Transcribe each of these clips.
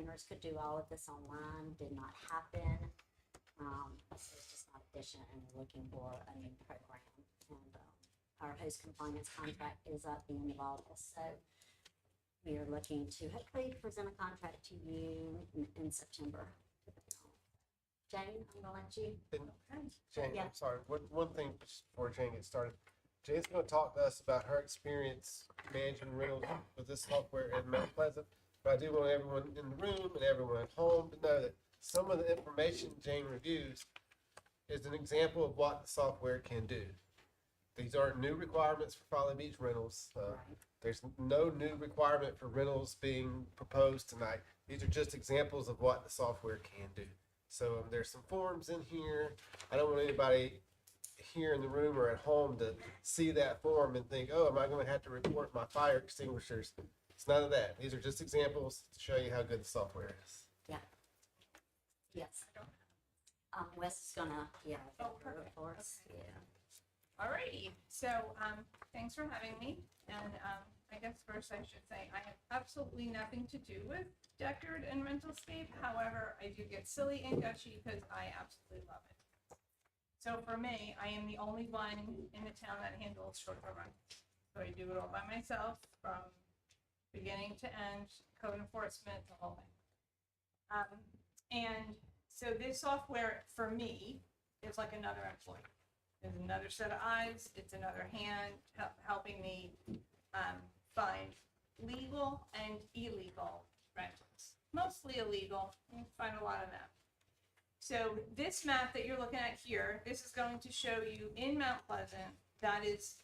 owners could do all of this online, did not happen. So it's just not efficient, and we're looking for a new program. And our host compliance contract is up the end of August, so we are looking to hopefully present a contract to you in September. Jane, I'm gonna let you. Jane, Yeah. I'm sorry. One thing just before Jane gets started. Jane's going to talk to us about her experience managing rentals with this software in Mount Pleasant. But I do want everyone in the room and everyone at home to know that some of the information Jane reviews is an example of what the software can do. These aren't new requirements for Folly Beach rentals. Right. There's no new requirement for rentals being proposed tonight. These are just examples of what the software can do. So there's some forms in here. I don't want anybody here in the room or at home to see that form and think, oh, am I going to have to report my fire extinguishers? It's none of that. These are just examples to show you how good the software is. Yeah. Yes. Wes is gonna, go through it for us. Okay. Yeah. Alrighty, so thanks for having me, and I guess first I should say I have absolutely nothing to do with Deckard and Rentalscape. However, I do get silly and gushy because I absolutely love it. So for me, I am the only one in the town that handles short-term rentals. So I do it all by myself from beginning to end, code enforcement, the whole thing. And so this software for me is like another employee. There's another set of eyes. It's another hand helping me find legal and illegal rentals. Mostly illegal. You can find a lot of them. So this map that you're looking at here, this is going to show you in Mount Pleasant, that is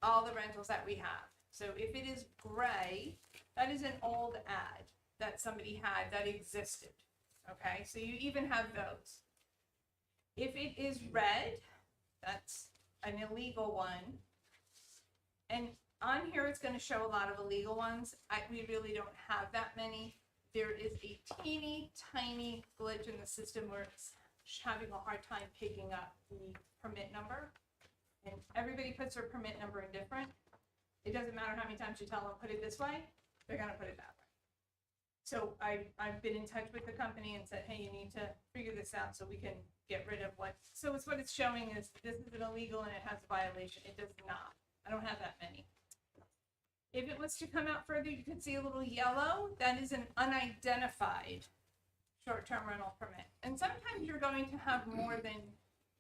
all the rentals that we have. So if it is gray, that is an old ad that somebody had that existed. Okay, so you even have those. If it is red, that's an illegal one. And on here, it's going to show a lot of illegal ones. We really don't have that many. There is a teeny tiny glitch in the system where it's having a hard time picking up the permit number. And everybody puts their permit number in different. It doesn't matter how many times you tell them put it this way, they're going to put it that way. So I've been in touch with the company and said, hey, you need to figure this out so we can get rid of what. So it's what it's showing is this is an illegal and it has a violation. It does not. I don't have that many. If it was to come out further, you could see a little yellow. That is an unidentified short-term rental permit. And sometimes you're going to have more than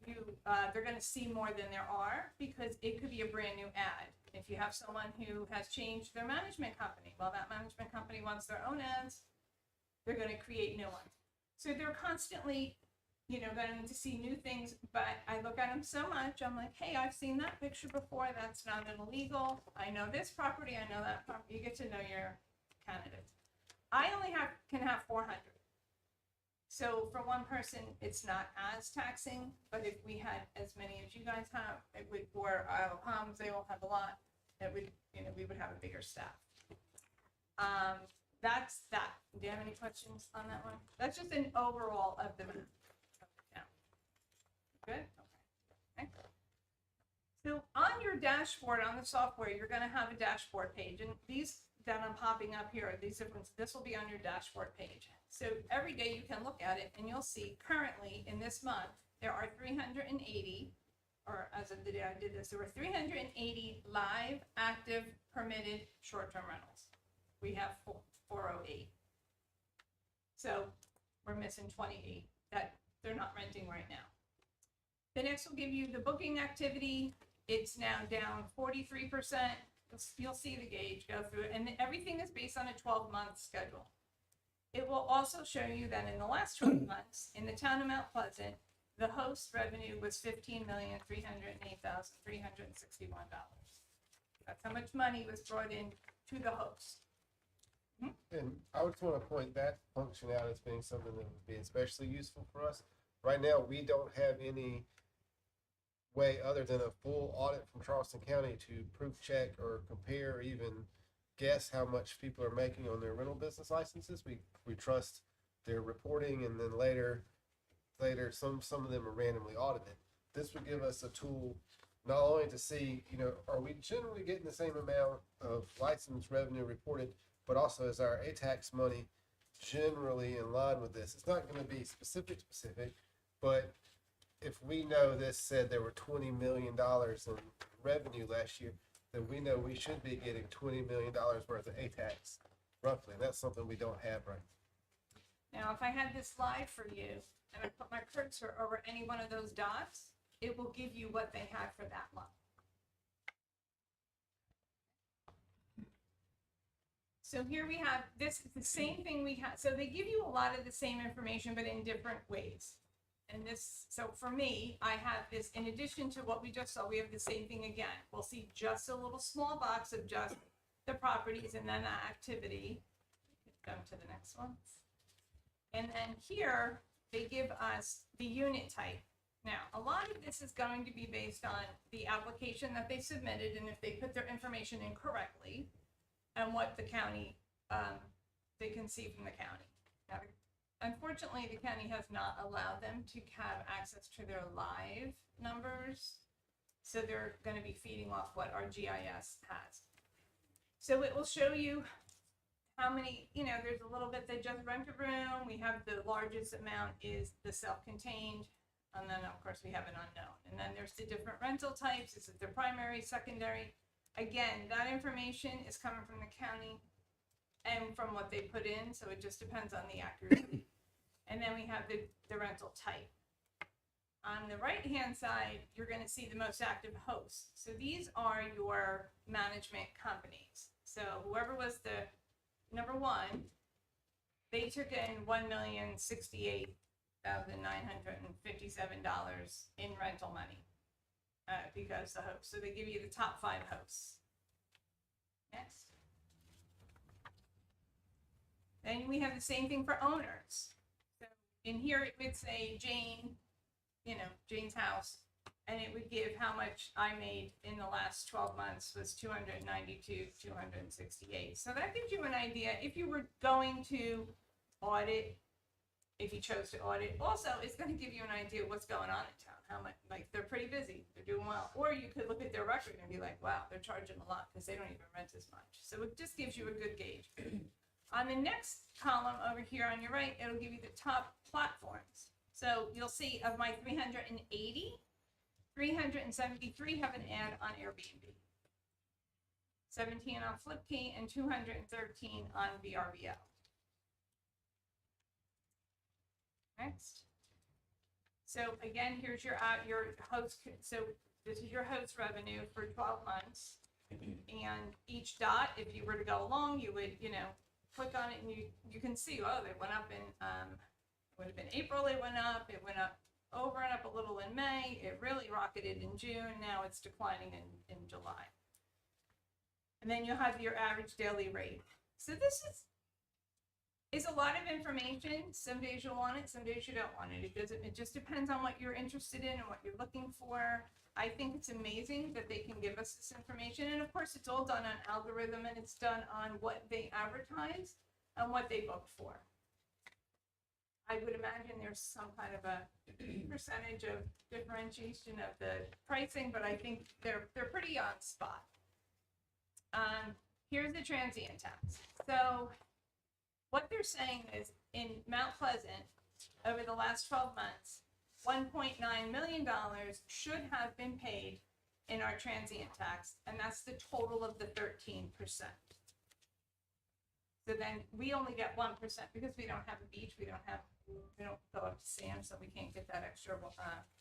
you, they're going to see more than there are because it could be a brand new ad. If you have someone who has changed their management company, well, that management company wants their own ads, they're going to create new ones. So they're constantly, going to see new things, but I look at them so much, I'm like, hey, I've seen that picture before, that's not an illegal. I know this property, I know that property. You get to know your candidates. I only can have 400. So for one person, it's not as taxing, but if we had as many as you guys have, it would, or Isle of Palms, they all have a lot, that would, we would have a bigger staff. That's that. Do you have any questions on that one? That's just an overall of the map. Yeah. Good? Okay. So on your dashboard, on the software, you're going to have a dashboard page, and these that I'm popping up here are these different. This will be on your dashboard page. So every day you can look at it, and you'll see currently in this month there are 380, or as of the day I did this, there were 380 live, active, permitted short-term rentals. We have 408. So we're missing 28 that they're not renting right now. The next will give you the booking activity. It's now down 43%. You'll see the gauge go through it, and everything is based on a 12-month schedule. It will also show you that in the last 12 months, in the town of Mount Pleasant, the host revenue was $15,308,361. That's how much money was brought in to the host. And I would just want to point that function out as being something that would be especially useful for us. Right now, we don't have any way other than a full audit from Charleston County to proof check or compare or even guess how much people are making on their rental business licenses. We trust their reporting, and then later some of them are randomly audited. This would give us a tool not only to see, are we generally getting the same amount of license revenue reported, but also is our ATAX money generally in line with this. It's not gonna be specific, but if we know this said there were $20 million in revenue last year, then we know we should be getting $20 million worth of A-tax, roughly. And that's something we don't have right now. Now, if I had this live for you and I put my cursor over any one of those dots, it will give you what they had for that month. So here we have, this is the same thing we had. So they give you a lot of the same information, but in different ways. And this, so for me, I have this, in addition to what we just saw, we have the same thing again. We'll see just a little small box of just the properties and then the activity. Go to the next one. And then here, they give us the unit type. Now, a lot of this is going to be based on the application that they submitted and if they put their information in correctly and what the county, they can see from the county. Now, unfortunately, the county has not allowed them to have access to their live numbers. So they're going to be feeding off what our GIS has. So it will show you how many, you know, there's a little bit that just rent a room. We have the largest amount is the self-contained. And then of course we have an unknown. And then there's the different rental types. Is it the primary, secondary? Again, that information is coming from the county and from what they put in. So it just depends on the accuracy. And then we have the rental type. On the right-hand side, you're going to see the most active hosts. So these are your management companies. So whoever was the number one, they took in $1,068,957 in rental money because the host. So they give you the top 5 hosts. Next. Then we have the same thing for owners. So in here it would say Jane, you know, Jane's house, and it would give how much I made in the last 12 months was 292, 268. So that gives you an idea if you were going to audit, if you chose to audit. Also, it's going to give you an idea of what's going on in town. How much, like they're pretty busy, they're doing well. Or you could look at their record and be like, wow, they're charging a lot because they don't even rent as much. So it just gives you a good gauge. On the next column over here on your right, it'll give you the top platforms. So you'll see of my 380, 373 have an ad on Airbnb, 17 on Flipkey, and 213 on VRBO. Next. So again, here's your host. So this is your host revenue for 12 months. And each dot, if you were to go along, you would, you know, click on it and you can see, oh, they went up in, it would have been April, it went up over and up a little in May, it really rocketed in June, now it's declining in July. And then you'll have your average daily rate. So this is a lot of information. Some days you'll want it, some days you don't want it. It just depends on what you're interested in and what you're looking for. I think it's amazing that they can give us this information. And of course, it's all done on algorithm and it's done on what they advertise and what they book for. I would imagine there's some kind of a percentage of differentiation of the pricing, but I think they're pretty on spot. Here's the transient tax. So what they're saying is in Mount Pleasant, over the last 12 months, $1.9 million should have been paid in our transient tax, and that's the total of the 13%. So then we only get 1% because we don't have a beach, we don't go up to Sam, so we can't get that extra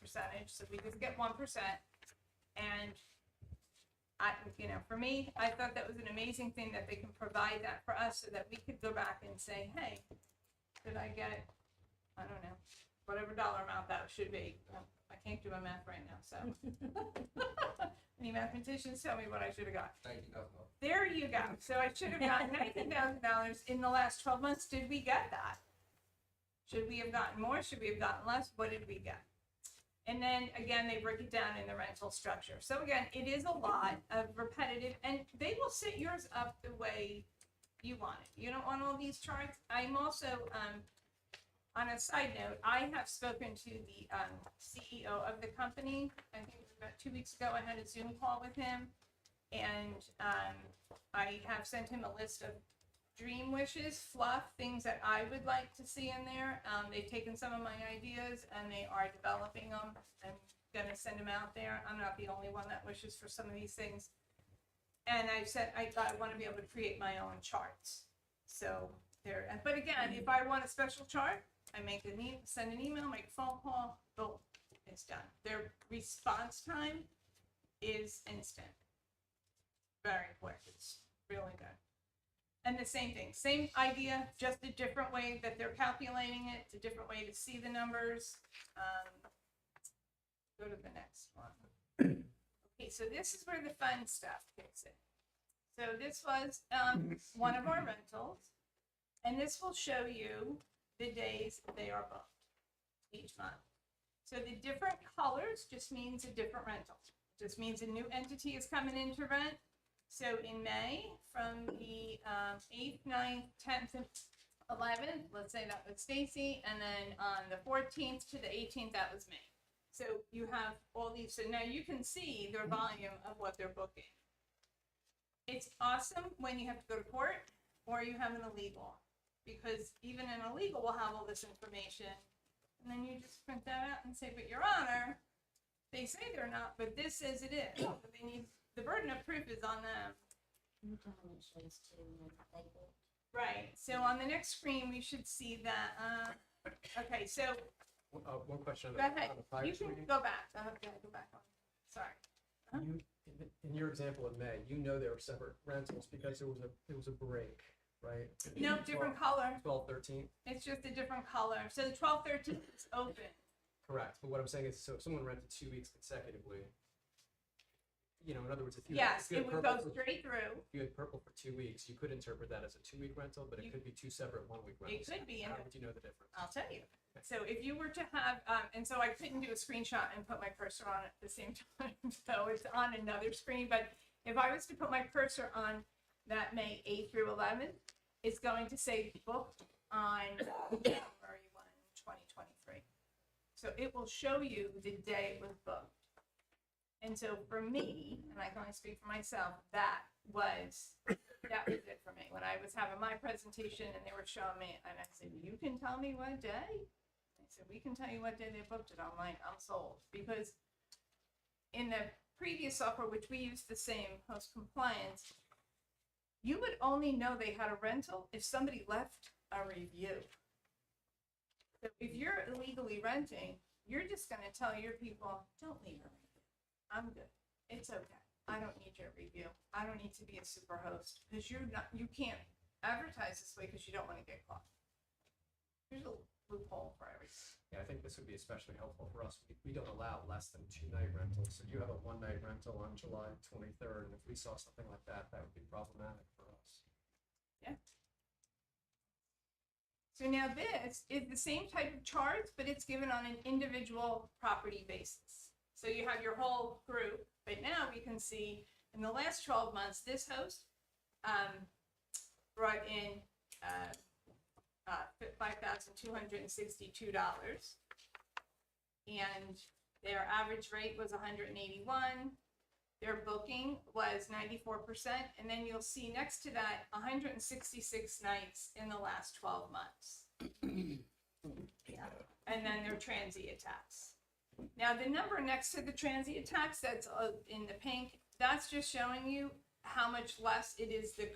percentage. So we just get 1%. And for me, I thought that was an amazing thing that they can provide that for us so that we could go back and say, hey, did I get, I don't know, whatever dollar amount that should be. I can't do my math right now, so. Any mathematicians tell me what I should have got. There you go. So I should have gotten $19,000 in the last 12 months. Did we get that? Should we have gotten more? Should we have gotten less? What did we get? And then again, they break it down in the rental structure. So again, it is a lot of repetitive, and they will set yours up the way you want it. You don't want all these charts. I'm also, on a side note, I have spoken to the CEO of the company. I think it was about 2 weeks ago. I had a Zoom call with him, and I have sent him a list of dream wishes, fluff, things that I would like to see in there. They've taken some of my ideas and they are developing them and gonna send them out there. I'm not the only one that wishes for some of these things. And I've said, I want to be able to create my own charts. So there, but again, if I want a special chart, I send an email, make a phone call, boom, it's done. Their response time is instant. Very quick, it's really good. And the same thing, same idea, just a different way that they're calculating it, it's a different way to see the numbers. Go to the next one. Okay, so this is where the fun stuff kicks in. So this was one of our rentals, and this will show you the days they are booked each month. So the different colors just means a different rental. Just means a new entity is coming in to rent. So in May, from the 8th, 9th, 10th, and 11th, let's say that was Stacy, and then on the 14th to the 18th, that was me. So you have all these, so now you can see their volume of what they're booking. It's awesome when you have to go to court or you have an illegal, because even an illegal will have all this information, and then you just print that out and say, but Your Honor, they say they're not, but this says it is. So they need, the burden of proof is on them. Right, so on the next screen, we should see that, okay, so. One question. Go ahead, on the fire you can screening. go back, go back on, sorry. You, in your example of May, you know there were separate rentals because there was a break, right? No, different color, 12, 13. it's just a different color, so the 12, 13 is open. Correct. But what I'm saying is, so if someone rented 2 weeks consecutively, you know, in other words, if you Yes, if you it had would purple go for, straight through, if you had purple for 2 weeks, you could interpret that as a 2-week rental, but it You- could be 2 separate 1-week rentals. could be, How and- would you know the difference? I'll tell you. So if you were to have, and so I couldn't do a screenshot and put my cursor on it at the same time, so it's on another screen, but if I was to put my cursor on that May 8th through 11th, it's going to say booked on January 1, 2023. So it will show you the day it was booked. And so for me, and I can only speak for myself, that was it for me. When I was having my presentation and they were showing me, and I said, you can tell me what day? I said, we can tell you what day they booked it. I'm like, I'm sold. Because in the previous software, which we used the same, Host Compliance, you would only know they had a rental if somebody left a review. So if you're illegally renting, you're just going to tell your people, don't leave a review. I'm good. It's okay. I don't need your review. I don't need to be a super host, because you can't advertise this way because you don't want to get caught. There's a loophole for everything. Yeah, I think this would be especially helpful for us. We don't allow less than 2-night rentals. So you have a 1-night rental on July 23rd, and if we saw something like that, that would be problematic for us. Yeah. So now this is the same type of charts, but it's given on an individual property basis. So you have your whole group, but now we can see in the last 12 months, this host brought in $5,262, and their average rate was 181. Their booking was 94%, and then you'll see next to that 166 nights in the last 12 months. Yeah, and then their transient tax. Now the number next to the transient tax that's in the pink, that's just showing you how much less it is the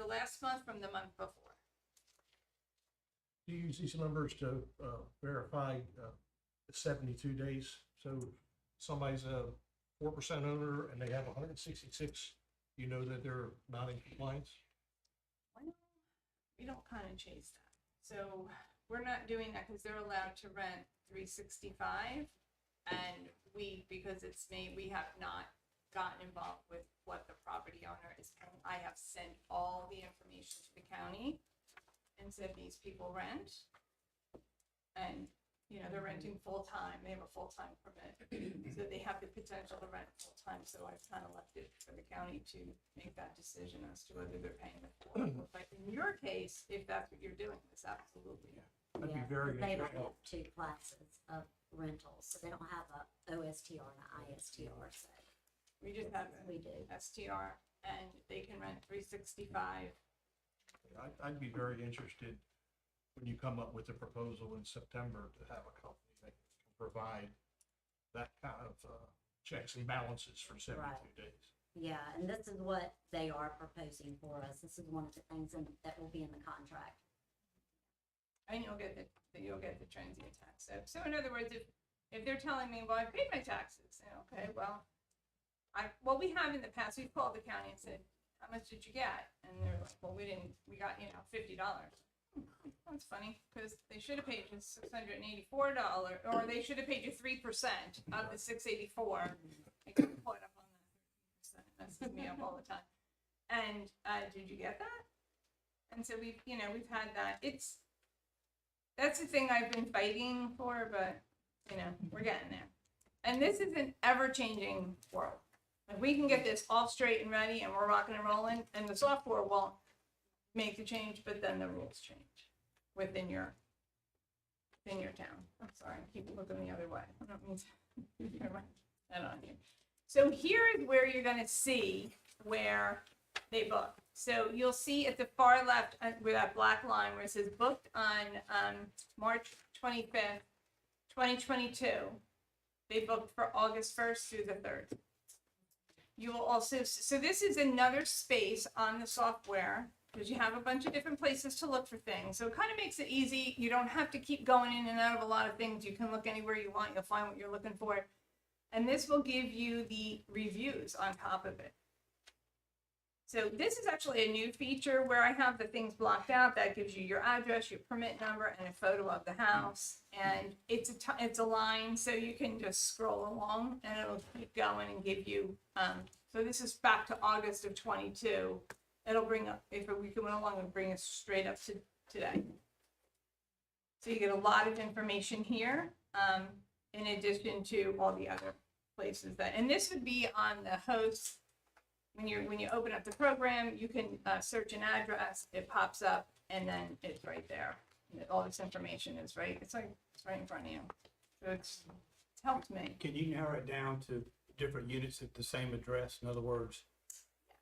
last month from the month before. Do you use these numbers to verify 72 days? So somebody's a 4% owner and they have 166, you know that they're not in compliance? Well, we don't kind of chase that. So we're not doing that because they're allowed to rent 365. And because it's me, we have not gotten involved with what the property owner is paying. I have sent all the information to the county and said these people rent. And, you know, they're renting full-time. They have a full-time permit. So they have the potential to rent full-time. So I've kind of left it for the county to make that decision as to whether they're paying the full. But in your case, if that's what you're doing, it's absolutely. I'd be Yeah, very they don't interested. have 2 classes of rentals, so they don't have a OSTR and an ISTR, so We just have we do. STR, and they can rent 365 I'd be very interested when you come up with a proposal in September to have a company that can provide that kind of checks and balances for 72 days. Yeah, and this is what they are proposing for us. This is one of the things that will be in the contract. And you'll get the transient tax. So in other words, if they're telling me, well, I paid my taxes, okay, well, we have in the past, we've called the county and said, how much did you get? And they're like, well, we got, $50. That's funny, because they should have paid you $684, or they should have paid you 3% of the $684. I get caught up on that 3%. It messes me up all the time. And did you get that? And so we've had that. That's the thing I've been fighting for, but we're getting there. And this is an ever-changing world. Like, we can get this all straight and ready, and we're rocking and rolling, and the software won't make the change, but then the rules change within your town. I'm sorry, I keep looking the other way. I don't mean to turn that on here. So here is where you're going to see where they book. So you'll see at the far left with that black line where it says booked on March 25th, 2022. They booked for August 1st through the 3rd. You will also, so this is another space on the software because you have a bunch of different places to look for things. So it kind of makes it easy. You don't have to keep going in and out of a lot of things. You can look anywhere you want. You'll find what you're looking for. And this will give you the reviews on top of it. So this is actually a new feature where I have the things blocked out. That gives you your address, your permit number, and a photo of the house. And it's a line, so you can just scroll along, and it'll keep going and give you. So this is back to August of 22. It'll bring up, if we can went along, it'll bring us straight up to today. So you get a lot of information here, in addition to all the other places that. And this would be on the host. When you open up the program, you can search an address, it pops up, and then it's right there. And all this information is right. It's right in front of you. So it's helped me. Can you narrow it down to different units at the same address? In other words,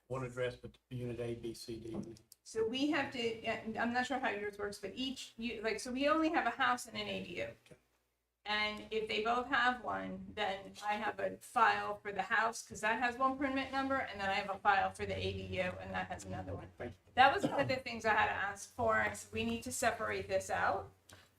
one address, but unit A, B, C, D. So we have to. I'm not sure how yours works, but so we only have a house and an ADU. And if they both have one, then I have a file for the house because that has one permit number, and then I have a file for the ADU, and that has another one. That was one of the things I had to ask for. I said, we need to separate this out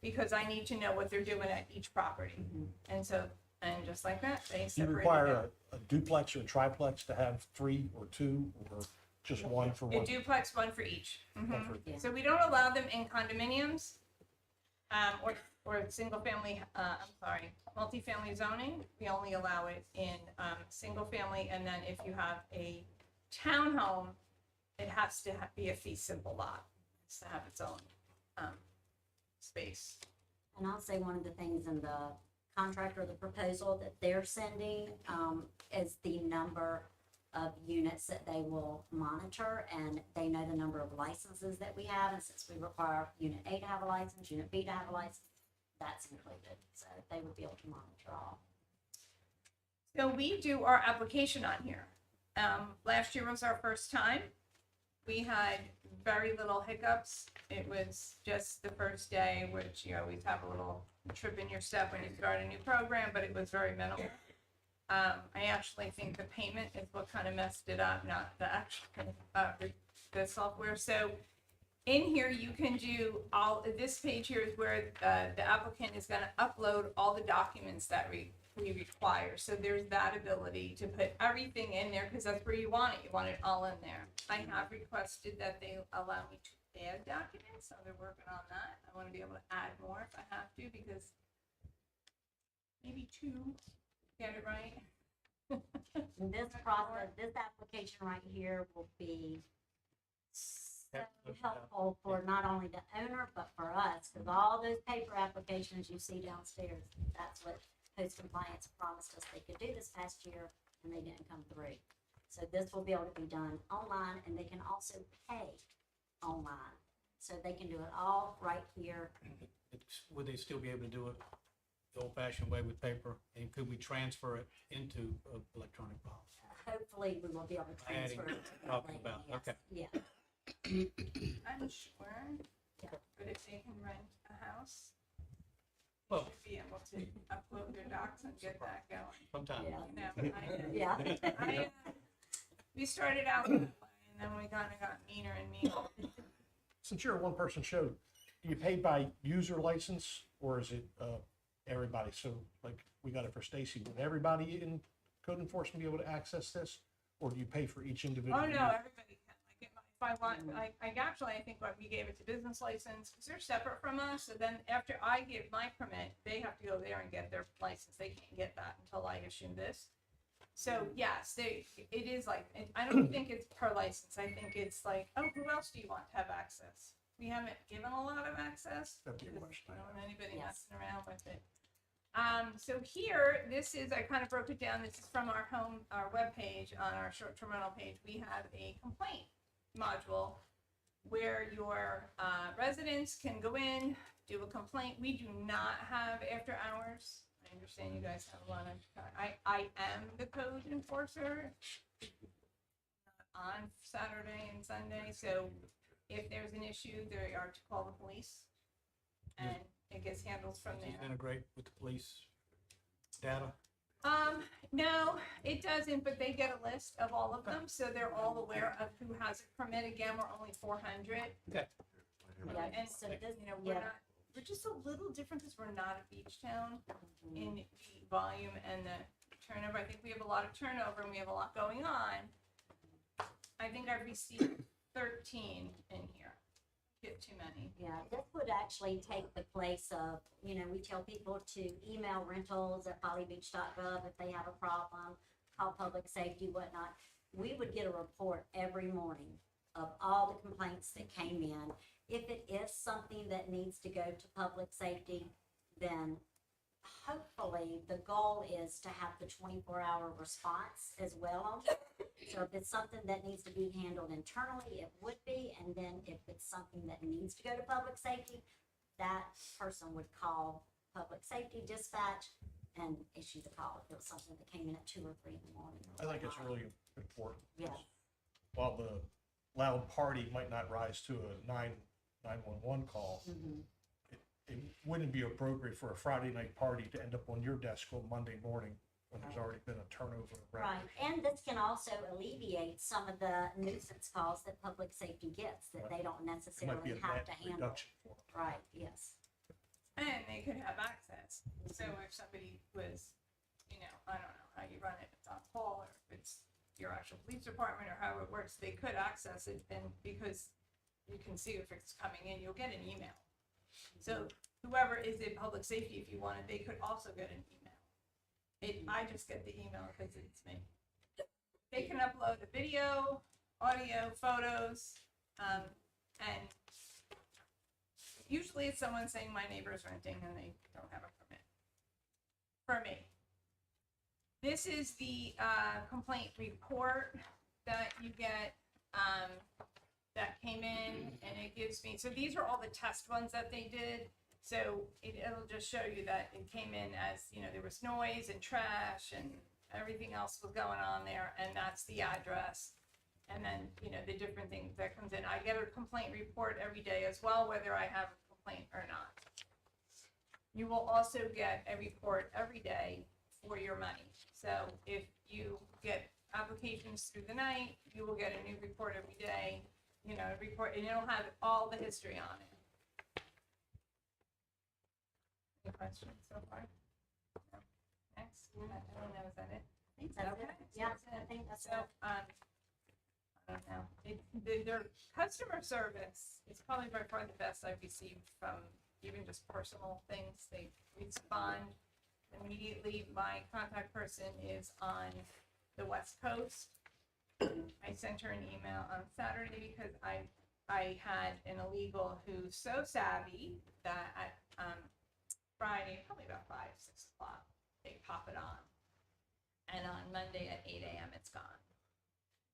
because I need to know what they're doing at each property. And so, and just like that, they Do you separated require it. a duplex or a triplex to have 3 or 2, or just one for A one? duplex, one for each. One for- Yeah. So we don't allow them in condominiums, or single family, multifamily zoning. We only allow it in single family, and then if you have a townhome, it has to be a fee simple lot. It has to have its own space. And I'll say one of the things in the contract or the proposal that they're sending is the number of units that they will monitor, and they know the number of licenses that we have, and since we require unit A to have a license, unit B to have a license, that's included, so they would be able to monitor all. So we do our application on here. Last year was our first time. We had very little hiccups. It was just the first day, which you always have a little trip in your step when you start a new program, but it was very minimal. I actually think the payment is what kind of messed it up, not the actual the software. So in here, you can do this page here is where the applicant is going to upload all the documents that we require. So there's that ability to put everything in there because that's where you want it. You want it all in there. I have requested that they allow me to add documents, so they're working on that. I want to be able to add more if I have to because maybe 2, get it right. And this process, this application right here will be so helpful for not only the owner, but for us, because all those paper applications you see downstairs, that's what Host Compliance promised us they could do this past year, and they didn't come through. So this will be able to be done online, and they can also pay online. So they can do it all right here. Would they still be able to do it the old-fashioned way with paper? And could we transfer it into electronic files? Hopefully, we will be able to transfer it to the Talking lake, about, yes. okay. Yeah. I'm sure, Yeah. but if they can rent a house, you Well- should be able to upload their docs and get that going. Sometime. Yeah. You know, Yeah. we started out that way, and then we kind of got meaner and meaner. Since you're a one-person show, do you pay by user license or is it everybody? So like we got it for Stacy, would everybody in code enforcement be able to access this? Or do you pay for each individual? Oh, no, user? everybody can. Like, if I want, I think what we gave it to business license, because they're separate from us, so then after I give my permit, they have to go there and get their license. They can't get that until I issue this. So, yes, it is like, I don't think it's per license. I think it's like, oh, who else do you want to have access? We haven't given a lot of access. That'd be a because question. I don't want anybody Yes. messing around with it. So here, this is, I kind of broke it down. This is from our webpage, on our short-term rental page. We have a complaint module where your residents can go in, do a complaint. We do not have after hours. I understand you guys have a lot of, I am the code enforcer on Saturday and Sunday, so if there's an issue, they are to call the police, and it gets handled from Does it there. integrate with the police data? No, it doesn't, but they get a list of all of them, so they're all aware of who has a permit. Again, we're only 400. Okay. Yeah, And so this, you know, yeah. we're just a little different because we're not a beach town in the volume and the turnover. I think we have a lot of turnover and we have a lot going on. I think I've received 13 in here. Get too many. Yeah, this would actually take the place of, we tell people to email rentals@follybeach.gov if they have a problem, call public safety, whatnot. We would get a report every morning of all the complaints that came in. If it is something that needs to go to public safety, then hopefully the goal is to have the 24-hour response as well on it. So if it's something that needs to be handled internally, it would be, and then if it's something that needs to go to public safety, that person would call public safety dispatch and issue the call if it was something that came in at 2 or 3 in the morning. I think it's really important. Yeah. While the loud party might not rise to a 911 call, Mhm. it wouldn't be appropriate for a Friday night party to end up on your desk on Monday morning when there's already been a turnover of Right, records. and this can also alleviate some of the nuisance calls that public safety gets that they don't It might be necessarily a have net to handle. reduction for them. Right, yes. And they could have access. So if somebody was, I don't know how you run it, if it's on call or if it's your actual police department or how it works, they could access it, and because you can see if it's coming in, you'll get an email. So whoever is in public safety, if you wanted, they could also get an email. I just get the email because it's me. They can upload the video, audio, photos, and usually it's someone saying my neighbor's renting and they don't have a permit. For me. This is the complaint report that you get that came in, and it gives me, so these are all the test ones that they did. So it'll just show you that it came in as, there was noise and trash and everything else was going on there, and that's the address. And then, the different things that comes in. I get a complaint report every day as well, whether I have a complaint or not. You will also get a report every day for your money. So if you get applications through the night, you will get a new report every day, a report, and it'll have all the history on it. Any questions so far? No? Next, I don't know, is that it? I think that's it. Okay, so Yeah, that's it. I think that's So, it. I don't know. Their customer service is probably by far the best I've received from even just personal things. They respond immediately. My contact person is on the West Coast. I sent her an email on Saturday because I had an illegal who's so savvy that at Friday, probably about 5, 6 o'clock, they pop it on. And on Monday at 8 a.m. it's gone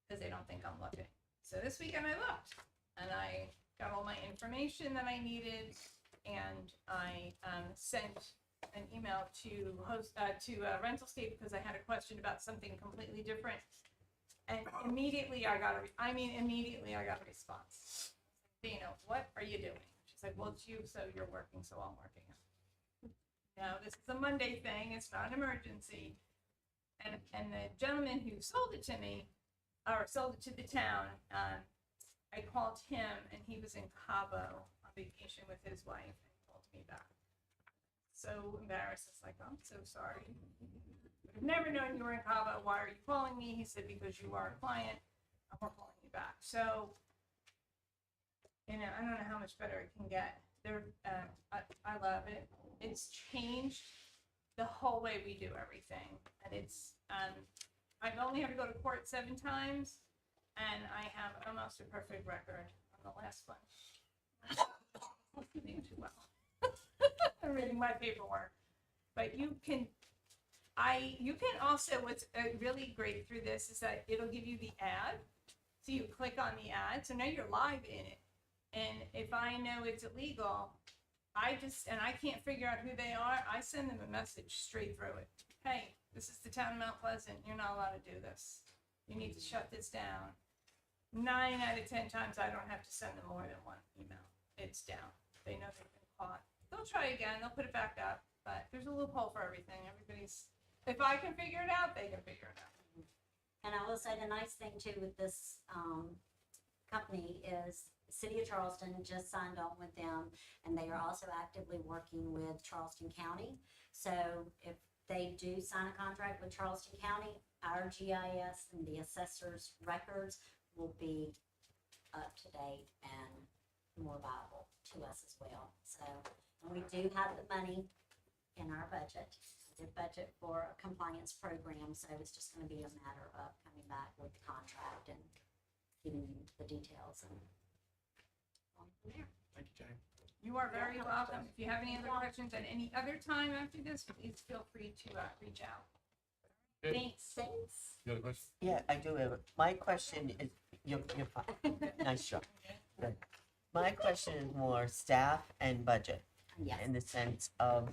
because they don't think I'm looking. So this weekend I looked and I got all my information that I needed, and I sent an email to Rental State because I had a question about something completely different. And immediately I got a response. Dana, what are you doing? She's like, well, it's you, so you're working, so I'm working. No, this is a Monday thing. It's not an emergency. And the gentleman who sold it to me, or sold it to the town, I called him, and he was in Cabo on vacation with his wife, and he called me back. So embarrassed. It's like, I'm so sorry. I've never known you were in Cabo. Why are you calling me? He said, because you are a client. I'm calling you back. So, I don't know how much better it can get. I love it. It's changed the whole way we do everything. And it's, I've only had to go to court 7 times, and I have almost a perfect record on the last one. I'm not doing too well. I'm reading my paperwork. But you can also, what's really great through this is that it'll give you the ad. So you click on the ad. So now you're live in it. And if I know it's illegal, I can't figure out who they are, I send them a message straight through it. Hey, this is the town of Mount Pleasant. You're not allowed to do this. You need to shut this down. 9 out of 10 times I don't have to send them more than one email. It's down. They know they've been caught. They'll try again. They'll put it back up. But there's a loophole for everything. If I can figure it out, they can figure it out. And I will say the nice thing too with this company is the City of Charleston just signed on with them, and they are also actively working with Charleston County. So if they do sign a contract with Charleston County, our GIS and the assessor's records will be up to date and more viable to us as well. So, and we do have the money in our budget. We did budget for a compliance program, so it's just going to be a matter of coming back with the contract and giving you the details and going from there. Thank you, Jane. You are very welcome. If you have any other questions at any other time after this, please feel free to reach out. Good. Thanks. You got a question? Yeah, I do have, my question is, you're fine, nice job. Good. My question is more staff and budget, Yes, in the sense of,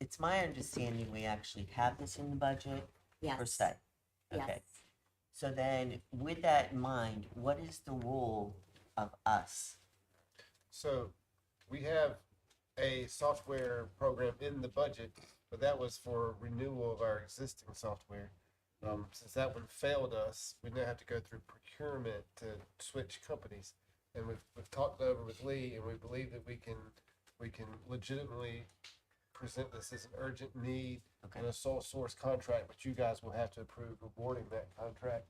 it's my understanding we actually have this in the budget per yes, se. Okay, yes. so then, with that in mind, what is the role of us? So we have a software program in the budget, but that was for renewal of our existing software. Since that one failed us, we now have to go through procurement to switch companies. And we've talked it over with Lee, and we believe that we can legitimately present this as an urgent need Okay. and a sole source contract, but you guys will have to approve awarding that contract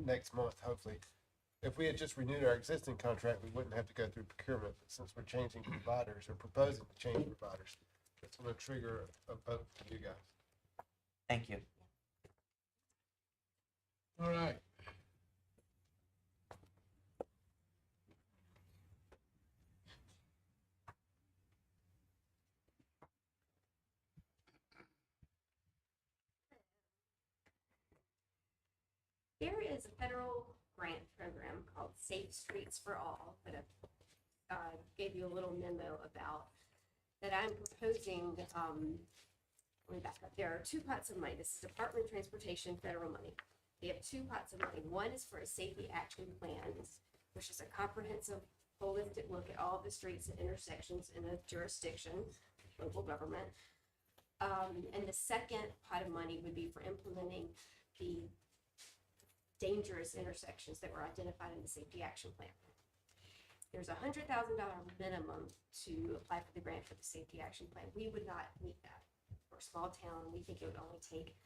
next month, hopefully. If we had just renewed our existing contract, we wouldn't have to go through procurement, but since we're changing providers or proposing to change providers, it's gonna trigger a vote for you guys. Thank you. All right. There is a federal grant program called Safe Streets for All that I gave you a little memo about that I'm proposing. Let me back up. There are 2 pots of money. This is Department of Transportation federal money. They have 2 pots of money. One is for a safety action plan, which is a comprehensive, holistic look at all the streets and intersections in a jurisdiction, local government. And the second pot of money would be for implementing the dangerous intersections that were identified in the safety action plan. There's a $100,000 minimum to apply for the grant for the safety action plan. We would not meet that. For a small town, we think it would only take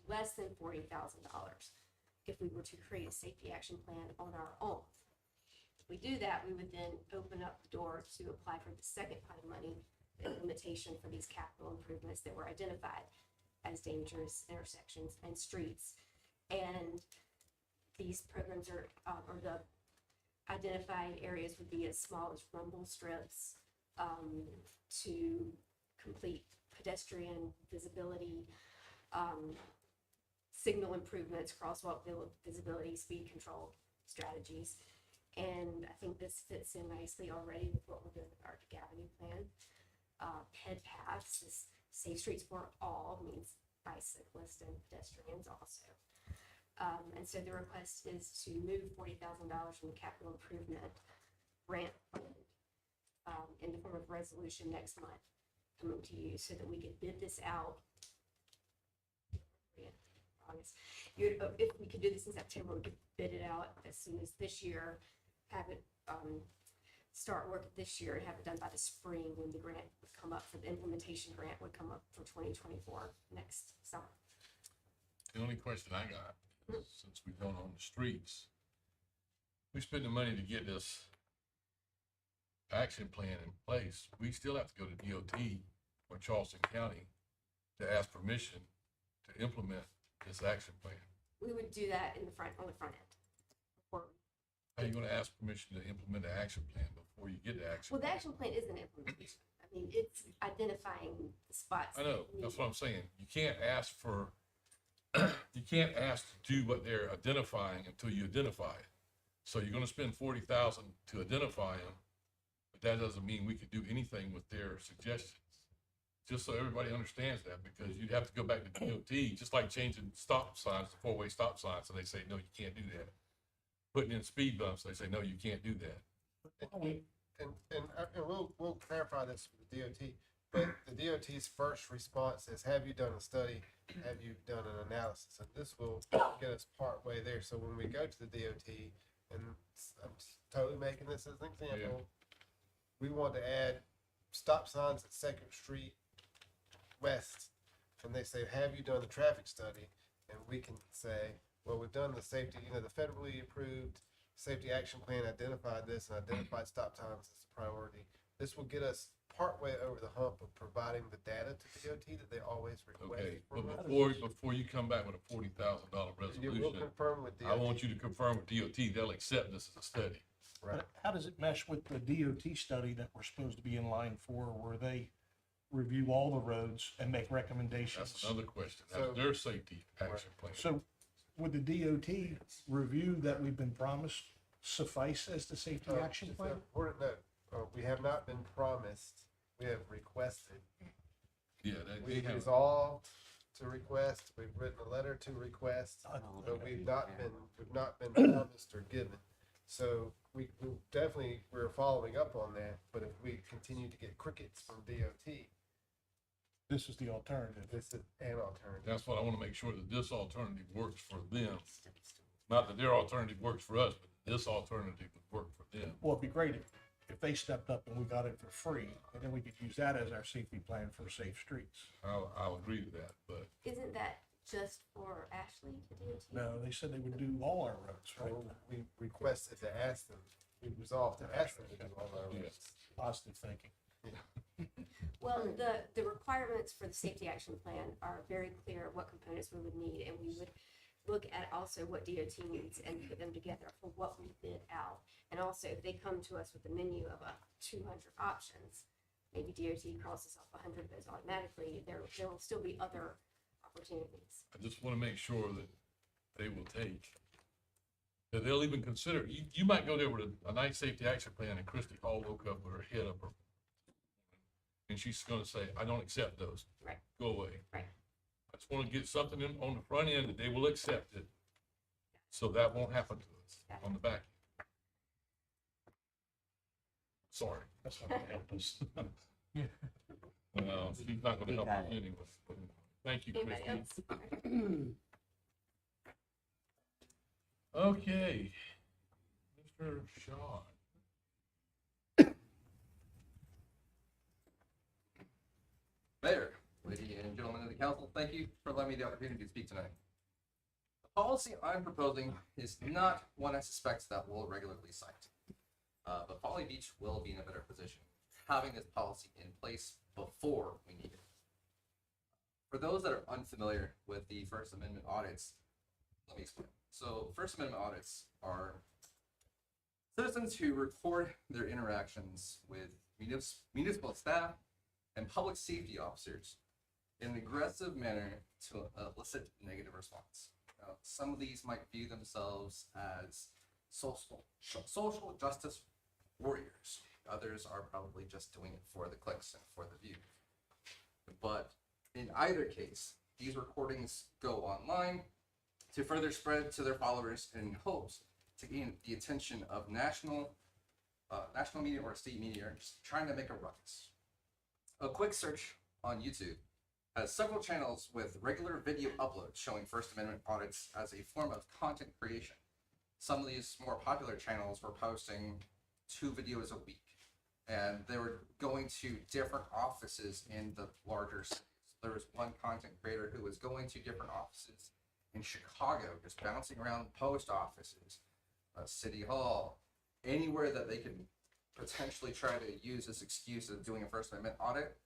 less than $40,000 if we were to create a safety action plan on our own. If we do that, we would then open up the door to apply for the second pot of money, the implementation for these capital improvements that were identified as dangerous intersections and streets. And these programs are, or the identified areas would be as small as rumble strips, to complete pedestrian visibility, signal improvements, crosswalk visibility, speed control strategies. And I think this fits in nicely already with what we're doing with Arctic Avenue plan. Ped paths, this Safe Streets for All means bicyclists and pedestrians also. And so the request is to move $40,000 from the capital improvement grant fund in the form of resolution next month coming to you so that we can bid this out. August. If we could do this in September, we could bid it out as soon as this year, have it start work this year and have it done by the spring when the grant would come up for the implementation grant would come up for 2024 next summer. The only question I got, is, since we're going on the streets, we spend the money to get this action plan in place. We still have to go to DOT or Charleston County to ask permission to implement this action plan. We would do that on the front end. Before, How are you gonna ask permission to implement the action plan before you get the action? well, the plan? action plan isn't implementation. I mean, it's identifying the spots. I know, that we that's need. what I'm saying. You can't ask for, you can't ask to do what they're identifying until you identify it. So you're gonna spend 40,000 to identify them, but that doesn't mean we could do anything with their suggestions. Just so everybody understands that, because you'd have to go back to DOT, just like changing stop signs to four-way stop signs, and they say, no, you can't do that. Putting in speed bumps, they say, no, you can't do that. And we'll clarify this with the DOT, but the DOT's first response is, have you done a study? Have you done an analysis? And this will get us part way there. So when we go to the DOT, and I'm totally making this as an example, we want to add stop signs at Second Street West, and they say, have you done the traffic study? And we can say, well, we've done the safety, the federally approved safety action plan identified this and identified stop times as a priority. This will get us partway over the hump of providing the data to DOT that they always request Okay, from us. but before you come back with a $40,000 You will resolution, confirm with DOT. I want you to confirm with DOT, they'll accept this as a study. Right. But how does it mesh with the DOT study that we're supposed to be in line for, where they review all the roads and make recommendations? That's another question. So- That's their safety action plan. So would the DOT review that we've been promised suffice as the safety action It's plan? important note, we have not been promised, we have requested. Yeah, they We've have, resolved to request, we've written a letter to request, but we've not been promised or given. So we definitely, we're following up on that, but if we continue to get crickets from DOT, This is the alternative. this is an alternative. that's what I want to make sure that this alternative works for them. Not that their alternative works for us, but this alternative would work for them. Well, it'd be great if they stepped up and we got it for free, and then we could use that as our safety plan for safe streets. I'll agree to that, but Isn't that just for Ashley, the DOT? No, they said they would do all our roads, right? So we requested to ask them, we resolved to ask them to do all our Yes. roads. Positive thinking. Well, the requirements for the safety action plan are very clear of what components we would need, and we would look at also what DOT needs and put them together for what we bid out. And also, if they come to us with a menu of 200 options, maybe DOT crosses off 100 of those automatically, there will still be other opportunities. I just want to make sure that they will take, that they'll even consider, you might go there with a nice safety action plan and Christie Hall woke up with her head up her, and she's going to say, I don't accept those. Right. Go away. Right. I just want to get something in on the front end that they will accept it. So that won't happen to us on the back end. Sorry. That's not gonna help us. She's not going to help us anyway. Thank you, Anybody Christie. else? Okay. Mr. Shaw. Mayor, ladies and gentlemen of the council, thank you for allowing me the opportunity to speak tonight. The policy I'm proposing is not one I suspect that we'll regularly cite. But Folly Beach will be in a better position having this policy in place before we need it. For those that are unfamiliar with the First Amendment audits, let me explain. So First Amendment audits are citizens who record their interactions with municipal staff and public safety officers in an aggressive manner to elicit negative response. Now, some of these might view themselves as social justice warriors. Others are probably just doing it for the clicks and for the view. But in either case, these recordings go online to further spread to their followers in hopes to gain the attention of national media or state media just trying to make a ruckus. A quick search on YouTube has several channels with regular video uploads showing First Amendment audits as a form of content creation. Some of these more popular channels were posting 2 videos a week, and they were going to different offices in the larger cities. There was one content creator who was going to different offices in Chicago, just bouncing around post offices, City Hall, anywhere that they could potentially try to use this excuse of doing a First Amendment audit.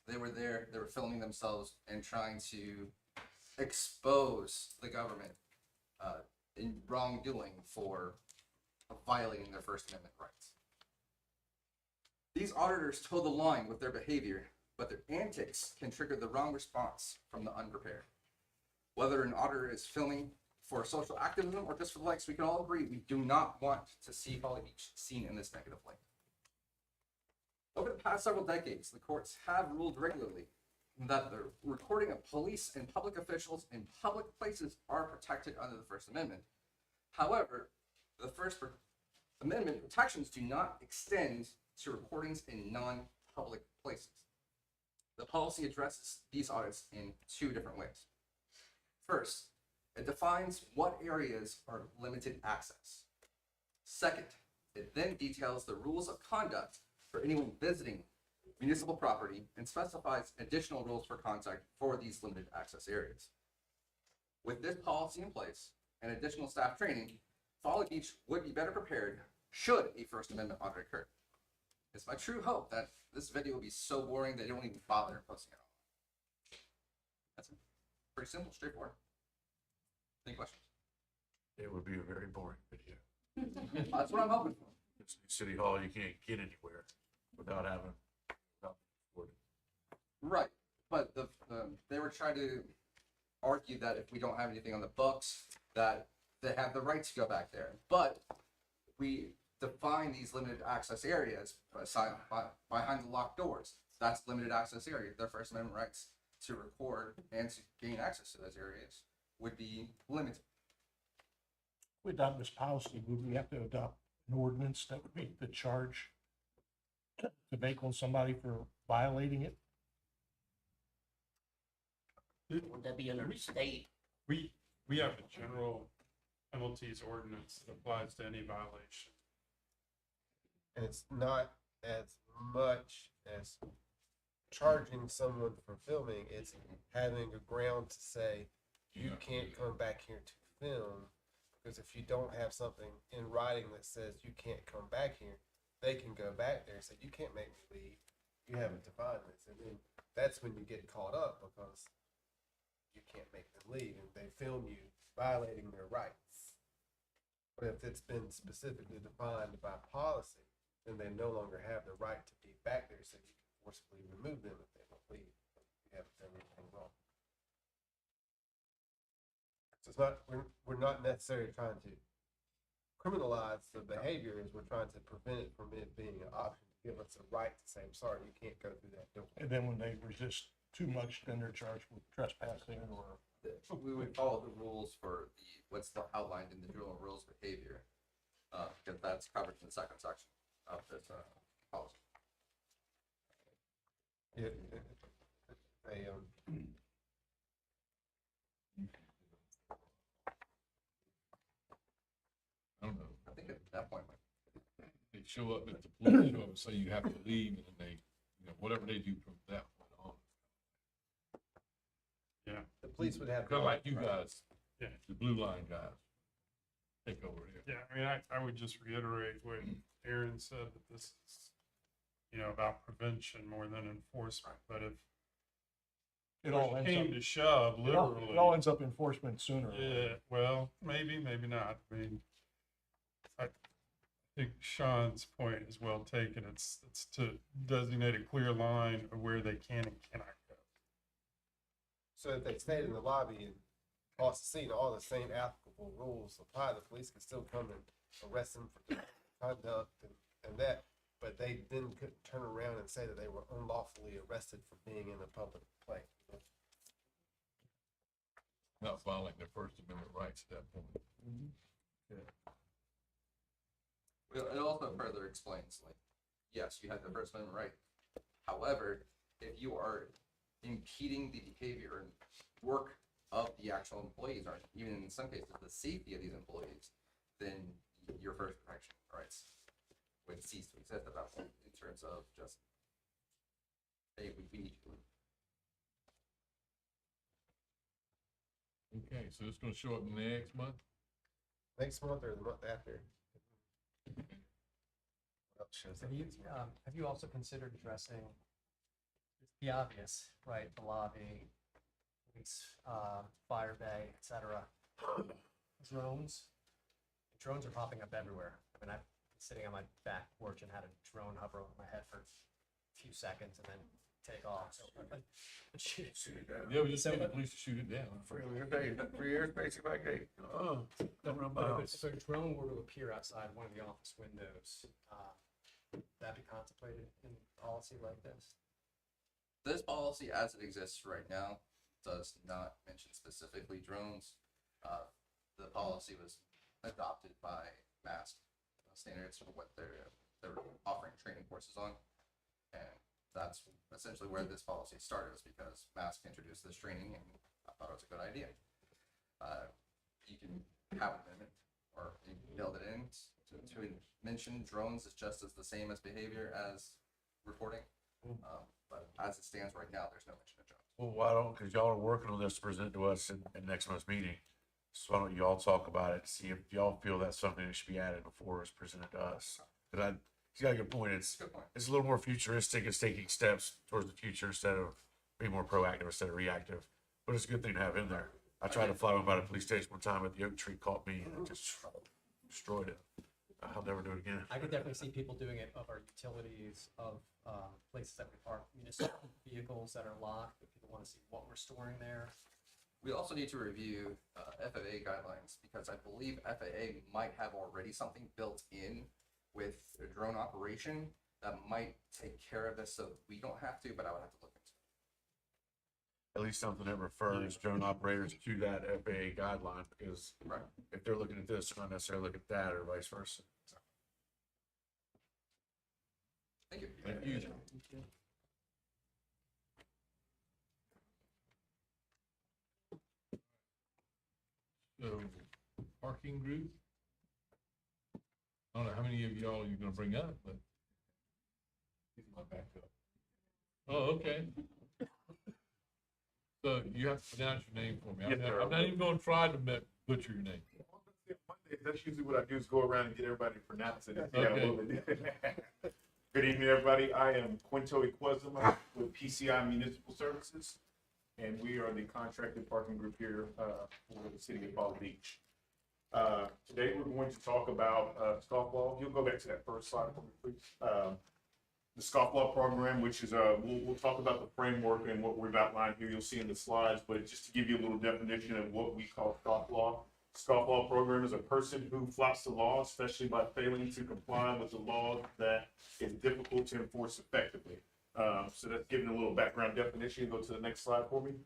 They were there, they were filming themselves and trying to expose the government in wrongdoing for violating their First Amendment rights. These auditors toe the line with their behavior, but their antics can trigger the wrong response from the unprepared. Whether an auditor is filming for social activism or just for the likes, we can all agree we do not want to see Folly Beach seen in this negative light. Over the past several decades, the courts have ruled regularly that the recording of police and public officials in public places are protected under the First Amendment. However, the First Amendment protections do not extend to recordings in non-public places. The policy addresses these audits in 2 different ways. First, it defines what areas are limited access. Second, it then details the rules of conduct for anyone visiting municipal property and specifies additional rules for conduct for these limited access areas. With this policy in place and additional staff training, Folly Beach would be better prepared should a First Amendment audit occur. It's my true hope that this video will be so boring they don't even bother posting it online. That's it. Pretty simple, straightforward. Any questions? It would be a very boring video. That's what I'm hoping for. It's City Hall, you can't get anywhere without having, without recording. Right, but they were trying to argue that if we don't have anything on the books, that they have the right to go back there. But we define these limited access areas behind the locked doors. That's limited access area. Their First Amendment rights to record and to gain access to those areas would be limited. We adopt this policy, would we have to adopt an ordinance that would make the charge to make on somebody for violating it? Would that be under the state? We have a general penalties ordinance that applies to any violation. And it's not as much as charging someone for filming, it's having a ground to say, you can't come back here to film, because if you don't have something in writing that says you can't come back here, they can go back there and say, you can't make me leave, you haven't defined this, and then that's when you get caught up, because you can't make them leave, and they film you violating their rights. But if it's been specifically defined by policy, then they no longer have the right to be back there, so you can forcibly remove them if they don't leave. You haven't done anything wrong. So it's not, we're not necessarily trying to criminalize the behavior, as we're trying to prevent it from it being an option to give us a right to say, I'm sorry, you can't go through that door. And then when they resist too much, then they're charged with trespassing or. We would follow the rules for what's outlined in the general rules of behavior, because that's covered in the second section of this policy. Yeah, I don't know. I think at that point, They show up, if the police show up and say you have to leave, and then they, whatever they do from that point on. Yeah. the police would have. Kind of like you guys, Yeah. the blue line guys, take over here. Yeah, I mean, I would just reiterate what Aaron said, that this is, about prevention more than enforcement, but if It all push ends came up, to shove, it all literally, ends up enforcement sooner. yeah, well, maybe not. I mean, I think Sean's point is well taken. It's to designate a clear line of where they can and cannot go. So if they stayed in the lobby and across the scene, all the same applicable rules apply, the police can still come and arrest them for conduct and that, but they then couldn't turn around and say that they were unlawfully arrested for being in a public place. not violating their First Amendment rights at that point. Well, it also further explains, like, yes, you have the First Amendment right. However, if you are impeding the behavior and work of the actual employees, or even in some cases, the safety of these employees, then your first protection rights would cease to exist at that point in terms of just, hey, we need you. Okay, so it's gonna show up next month? Next month or the month after? What else shows up next month? Have you also considered addressing the obvious, right? The lobby, police, fire bay, et cetera. Drones. Drones are popping up everywhere. I mean, I've been sitting on my back porch and had a drone hover over my head for a few seconds and then take off. So, Yeah, we just get the police to shoot it down. For years, basically, like, hey, don't run But miles. if a drone were to appear outside one of the office windows, would that be contemplated in policy like this? This policy, as it exists right now, does not mention specifically drones. The policy was adopted by MAST standards for what they're offering training courses on, and that's essentially where this policy started, is because MAST introduced this training, and I thought it was a good idea. You can have an amendment, or you can build it in to mention drones is just as the same as behavior as reporting. But as it stands right now, there's no mention of drones. Well, why don't, because y'all are working on this to present to us in next month's meeting. So why don't you all talk about it, see if y'all feel that's something that should be added before it's presented to us? Because he's got a good point. Good point. It's a little more futuristic. It's taking steps towards the future instead of being more proactive instead of reactive. But it's a good thing to have in there. I tried to fly one by the police station one time, but the oak tree caught me and it just destroyed it. I'll never do it again. I could definitely see people doing it of our utilities, of places that we park municipal vehicles that are locked, if people want to see what we're storing there. We also need to review FAA guidelines, because I believe FAA might have already something built in with a drone operation that might take care of this, so we don't have to, but I would have to look into it. At least something that refers drone operators to that FAA guideline, because Right. if they're looking at this, they're not necessarily looking at that, or vice versa. Thank you. Thank you. So, parking group? I don't know how many of y'all you're gonna bring up, but. He's my backup. Oh, okay. So you have to pronounce your name for me. Yes, sir. I'm not even gonna try to butcher your name. Mondays, that's usually what I do, is go around and get everybody to pronounce it. Yeah, Okay. a little bit. Good evening, everybody. I am Quinto Iquezuma with PCI Municipal Services, and we are the contracted parking group here for the city of Folly Beach. Today, we're going to talk about scofflaw. You'll go back to that first slide for me, please. The scofflaw program, which is we'll talk about the framework and what we've outlined here. You'll see in the slides, but just to give you a little definition of what we call scofflaw. Scofflaw program is a person who flouts the law, especially by failing to comply with the law that is difficult to enforce effectively. So that's giving a little background definition. Go to the next slide for me.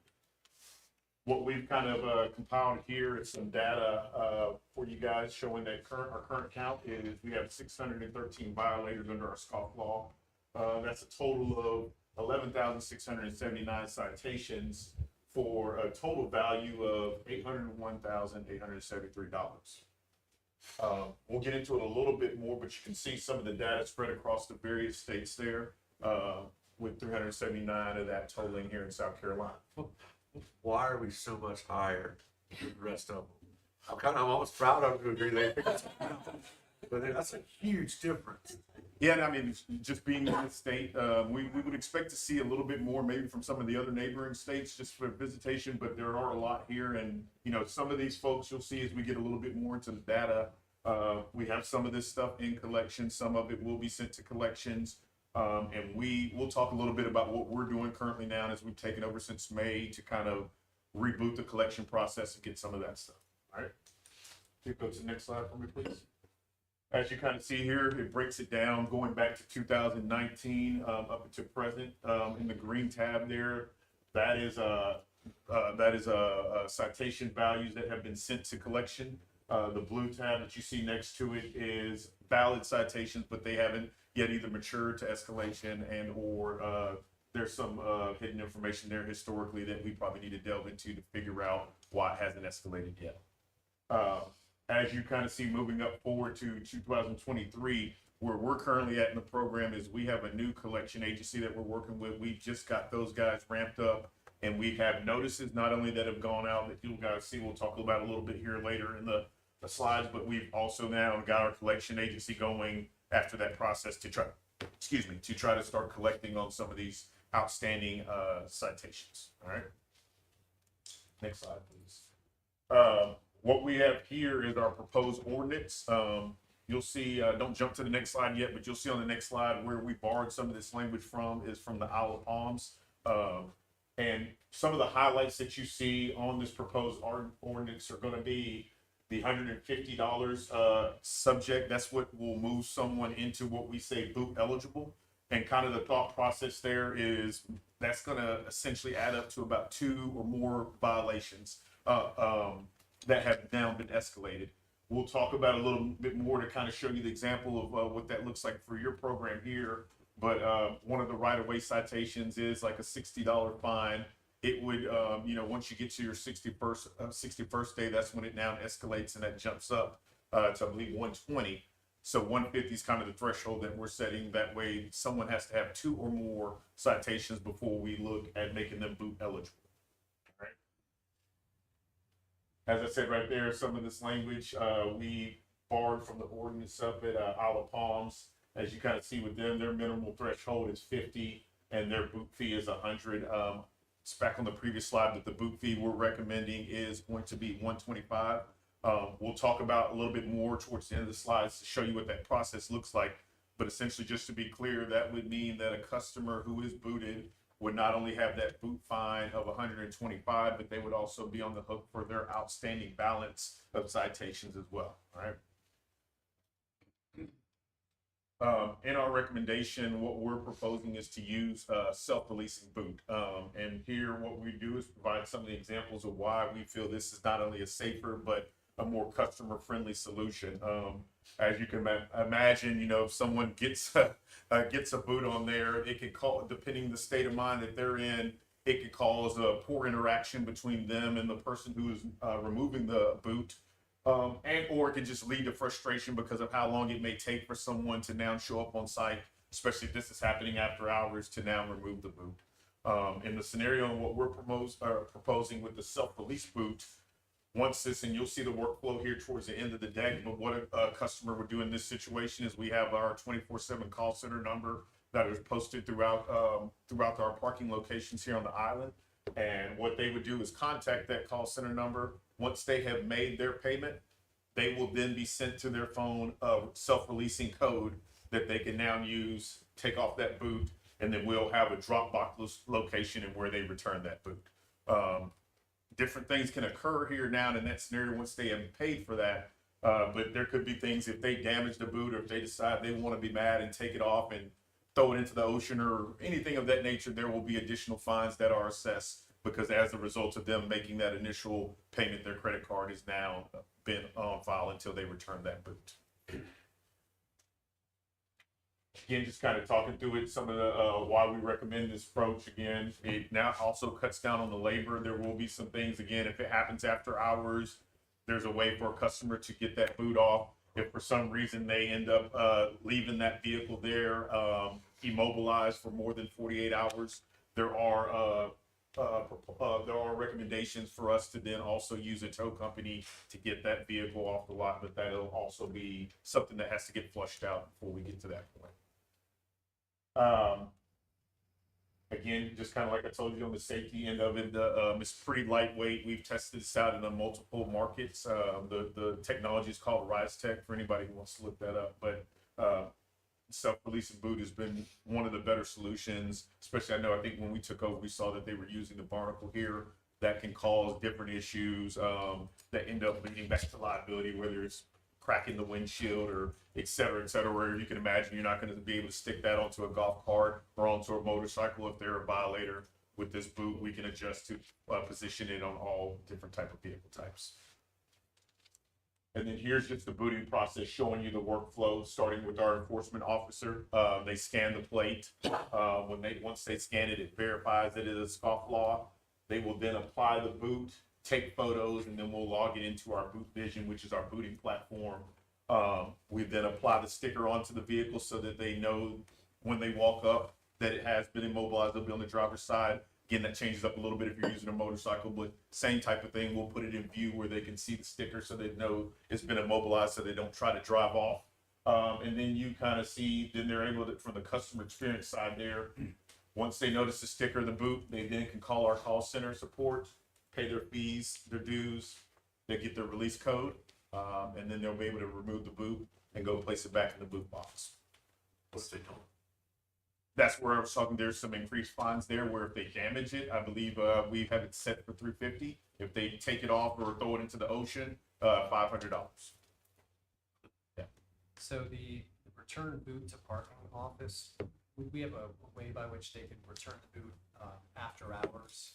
What we've kind of compiled here is some data for you guys showing that our current count is we have 613 violators under our scofflaw. That's a total of 11,679 citations for a total value of $801,873. We'll get into it a little bit more, but you can see some of the data spread across the various states there, with 379 of that totaling here in South Carolina. Why are we so much higher than the rest of them? I'm almost proud of them to agree they figured something out. But that's a huge difference. Yeah, and I mean, just being in the state, we would expect to see a little bit more maybe from some of the other neighboring states just for visitation, but there are a lot here. And, you know, some of these folks you'll see as we get a little bit more into the data, we have some of this stuff in collection. Some of it will be sent to collections. And we'll talk a little bit about what we're doing currently now as we've taken over since May to kind of reboot the collection process and get some of that stuff. All right. Can you go to the next slide for me, please? As you kind of see here, it breaks it down going back to 2019 up to present in the green tab there. That is that is citation values that have been sent to collection. The blue tab that you see next to it is valid citations, but they haven't yet either matured to escalation and or there's some hidden information there historically that we probably need to delve into to figure out why it hasn't escalated yet. As you kind of see moving up forward to 2023, where we're currently at in the program is we have a new collection agency that we're working with. We just got those guys ramped up, and we have notices not only that have gone out that you guys see, we'll talk about a little bit here later in the slides, but we've also now got our collection agency going after that process to try to start collecting on some of these outstanding citations. All right. Next slide, please. What we have here is our proposed ordinance. You'll see, don't jump to the next slide yet, but you'll see on the next slide where we borrowed some of this language from is from the Isle of Palms. And some of the highlights that you see on this proposed ordinance are going to be the $150 subject. That's what will move someone into what we say boot eligible. And kind of the thought process there is that's going to essentially add up to about 2 or more violations that have now been escalated. We'll talk about a little bit more to kind of show you the example of what that looks like for your program here. But one of the right-of-way citations is like a $60 fine. It would, once you get to your 61st day, that's when it now escalates and that jumps up to, I believe, 120. So 150 is kind of the threshold that we're setting. That way, someone has to have 2 or more citations before we look at making them boot eligible. As I said right there, some of this language we borrowed from the ordinance up at Isle of Palms. As you kind of see with them, their minimal threshold is 50 and their boot fee is 100. It's back on the previous slide, but the boot fee we're recommending is going to be 125. We'll talk about a little bit more towards the end of the slides to show you what that process looks like. But essentially, just to be clear, that would mean that a customer who is booted would not only have that boot fine of 125, but they would also be on the hook for their outstanding balance of citations as well. All right. In our recommendation, what we're proposing is to use self-releasing boot. And here what we do is provide some of the examples of why we feel this is not only a safer, but a more customer-friendly solution. As you can imagine, if someone gets a boot on there, it could call, depending the state of mind that they're in, it could cause a poor interaction between them and the person who is removing the boot. And or it can just lead to frustration because of how long it may take for someone to now show up on site, especially if this is happening after hours, to now remove the boot. In the scenario, what we're proposing with the self-release boot, once this, and you'll see the workflow here towards the end of the deck, but what a customer would do in this situation is we have our 24/7 call center number that is posted throughout our parking locations here on the island. And what they would do is contact that call center number. Once they have made their payment, they will then be sent to their phone a self-releasing code that they can now use, take off that boot, and then we'll have a drop box location and where they return that boot. Different things can occur here now in that scenario once they have paid for that. But there could be things if they damage the boot or if they decide they want to be mad and take it off and throw it into the ocean or anything of that nature, there will be additional fines that are assessed because as a result of them making that initial payment, their credit card has now been on file until they return that boot. Again, just kind of talking through it, some of the why we recommend this approach. Again, it now also cuts down on the labor. There will be some things, again, if it happens after hours, there's a way for a customer to get that boot off. If for some reason they end up leaving that vehicle there immobilized for more than 48 hours, there are recommendations for us to then also use a tow company to get that vehicle off the lot, but that'll also be something that has to get flushed out before we get to that point. Again, just kind of like I told you on the safety end of it, it's pretty lightweight. We've tested this out in multiple markets. The technology is called RiseTech for anybody who wants to look that up. But self-releasing boot has been one of the better solutions, especially I think when we took over, we saw that they were using the barnacle here. That can cause different issues that end up leading back to liability, whether it's cracking the windshield or et cetera, where you can imagine you're not going to be able to stick that onto a golf cart or onto a motorcycle if they're a violator. with this boot, we can adjust to position it on all different type of vehicle types. And then here's just the booting process showing you the workflow, starting with our enforcement officer. They scan the plate. Once they scan it, it verifies that it is a scofflaw. They will then apply the boot, take photos, and then we'll log it into our boot vision, which is our booting platform. We then apply the sticker onto the vehicle so that they know when they walk up that it has been immobilized. They'll be on the driver's side. Again, that changes up a little bit if you're using a motorcycle, but same type of thing. We'll put it in view where they can see the sticker so they know it's been immobilized so they don't try to drive off. And then you kind of see, then they're able to, from the customer experience side there, once they notice the sticker, the boot, they then can call our call center support, pay their fees, their dues, they get their release code, and then they'll be able to remove the boot and go place it back in the boot box. What's they doing? That's where I was talking, there's some increased fines there where if they damage it, I believe we have it set for $350. If they take it off or throw it into the ocean, $500. Yeah. So the return boot to parking office, would we have a way by which they could return the boot after hours?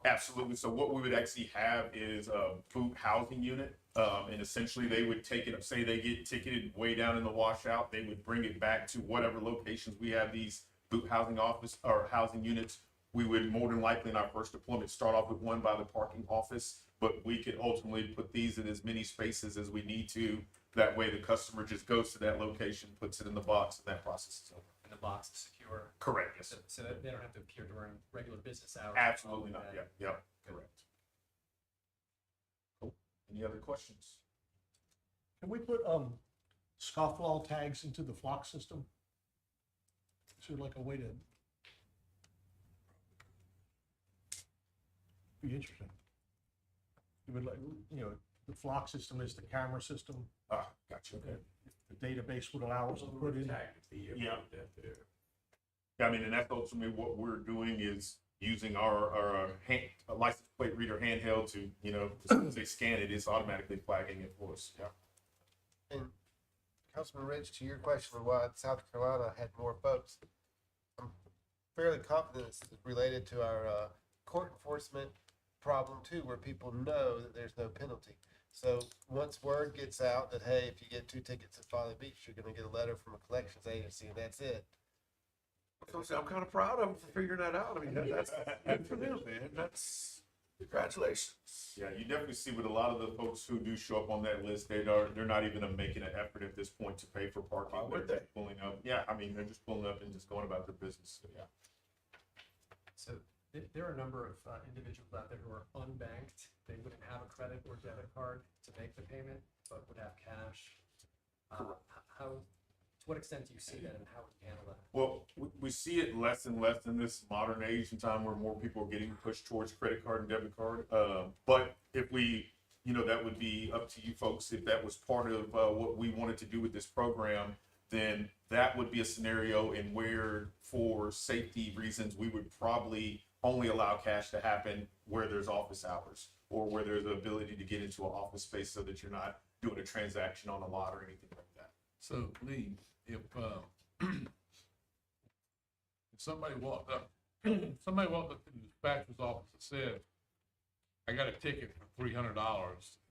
Absolutely. So what we would actually have is a boot housing unit. And essentially they would take it, say they get ticketed way down in the washout, they would bring it back to whatever locations we have these boot housing office or housing units. We would more than likely in our first deployment start off with one by the parking office, but we could ultimately put these in as many spaces as we need to. That way the customer just goes to that location, puts it in the box, and that process is over. And the box is secure? Correct, yes, sir. So that they don't have to appear during regular business hours? Absolutely not, yeah, yep, correct. Any other questions? Can we put, scofflaw tags into the flock system? Is there like a way to? Be interesting. You would like, the flock system is the camera system. Gotcha. The database would allow us to put in. Yeah. I mean, and that's ultimately what we're doing is using our license plate reader handheld to, as soon as they scan it, it's automatically flagging it for us. Yeah. And Councilman Rich, to your question of why South Carolina had more folks, I'm fairly confident it's related to our court enforcement problem too, where people know that there's no penalty. So once word gets out that, hey, if you get 2 tickets at Folly Beach, you're going to get a letter from a collections agency, and that's it. I'm kind of proud of them for figuring that out. I mean, that's good for them, man. That's congratulations. Yeah, you definitely see with a lot of the folks who do show up on that list, they're not even making an effort at this point to pay for parking. Why would They're they? just pulling up. Yeah, I mean, they're just pulling up and just going about their business. So, yeah. So there are a number of individuals out there who are unbanked. They wouldn't have a credit or debit card to make the payment, but would have cash. To what extent do you see that, and how would you handle that? Well, we see it less and less in this modern age and time where more people are getting pushed towards credit card and debit card. But if we, that would be up to you folks. If that was part of what we wanted to do with this program, then that would be a scenario in where, for safety reasons, we would probably only allow cash to happen where there's office hours or where there's the ability to get into an office space so that you're not doing a transaction on a lot or anything like that. So Lee, if somebody walked up to the dispatcher's office and said, I got a ticket for $300,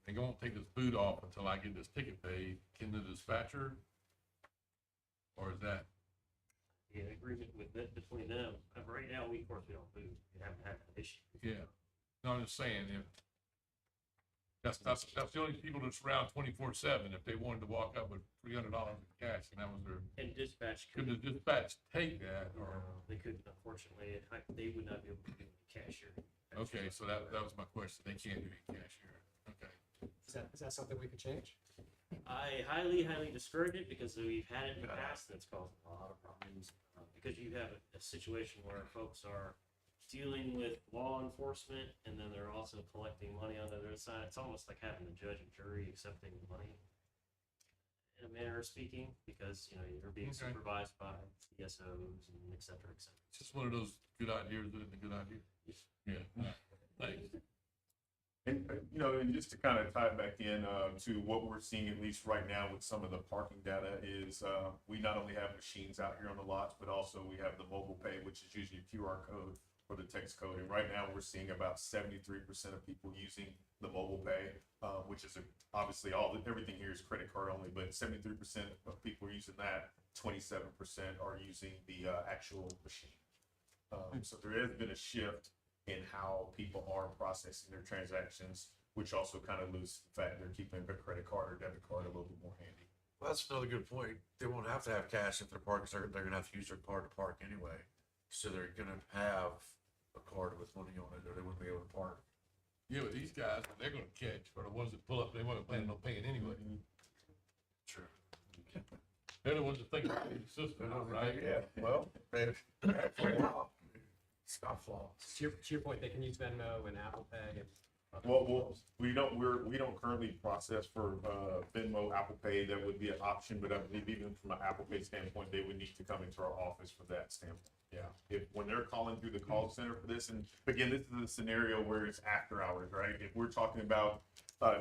they won't take this boot off until I get this ticket paid, can the dispatcher, or is that? Yeah, agreement with that between them. Right now, of course, we don't move. We haven't had that issue. Yeah, no, I'm just saying, if that's the only people that's around 24/7. If they wanted to walk up with $300 in cash, and that was their, And dispatch could the dispatch take that, or? they couldn't, unfortunately. They would not be able to do the cashier. Okay, so that was my question. They can't do any cashier. Okay. Is that something we could change? I highly discourage it because we've had it in the past and it's caused a lot of problems. Because you have a situation where folks are dealing with law enforcement and then they're also collecting money on the other side. It's almost like having a judge and jury accepting money, in a manner of speaking, because you're being Okay. supervised by ESOs and et cetera, et cetera. It's just one of those good ideas, isn't it? A good idea? Yeah. Thanks. And, and just to kind of tie it back in to what we're seeing, at least right now with some of the parking data, is we not only have machines out here on the lots, but also we have the mobile pay, which is usually a QR code for the text coding. Right now, we're seeing about 73% of people using the mobile pay, which is obviously everything here is credit card only, but 73% of people are using that. 27% are using the actual machine. So there has been a shift in how people are processing their transactions, which also kind of loses the fact they're keeping a credit card or debit card a little bit more handy. Well, that's another good point. They won't have to have cash if they're parking, so they're gonna have to use their card to park anyway. So they're gonna have a card with money on it, or they wouldn't be able to park. Yeah, but these guys, they're gonna catch, or the ones that pull up, they weren't planning on paying anyway. True. They're the ones that think about the system, right? Yeah, well, scofflaw. To your point, they can use Venmo and Apple Pay and. other Well, forms. we don't currently process for Venmo, Apple Pay. That would be an option, but I believe even from an Apple Pay standpoint, they would need to come into our office for that standpoint. Yeah, when they're calling through the call center for this, and again, this is a scenario where it's after hours, right? If we're talking about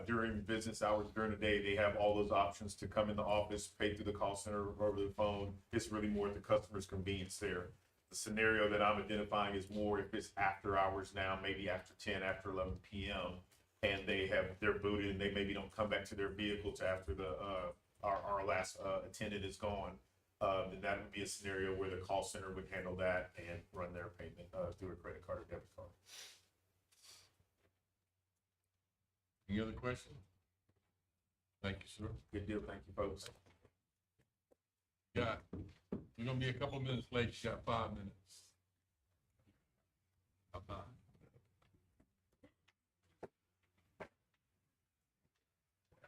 during business hours, during the day, they have all those options to come in the office, pay through the call center or over the phone. It's really more at the customer's convenience there. The scenario that I'm identifying is more if it's after hours now, maybe after 10, after 11 p.m. and they're booted and they maybe don't come back to their vehicle to after our last attendant is gone. Then that would be a scenario where the call center would handle that and run their payment through a credit card or debit card. Any other questions? Thank you, sir. Good deal. Thank you, folks. Got, we're gonna be a couple minutes late, you got 5 minutes. Bye-bye.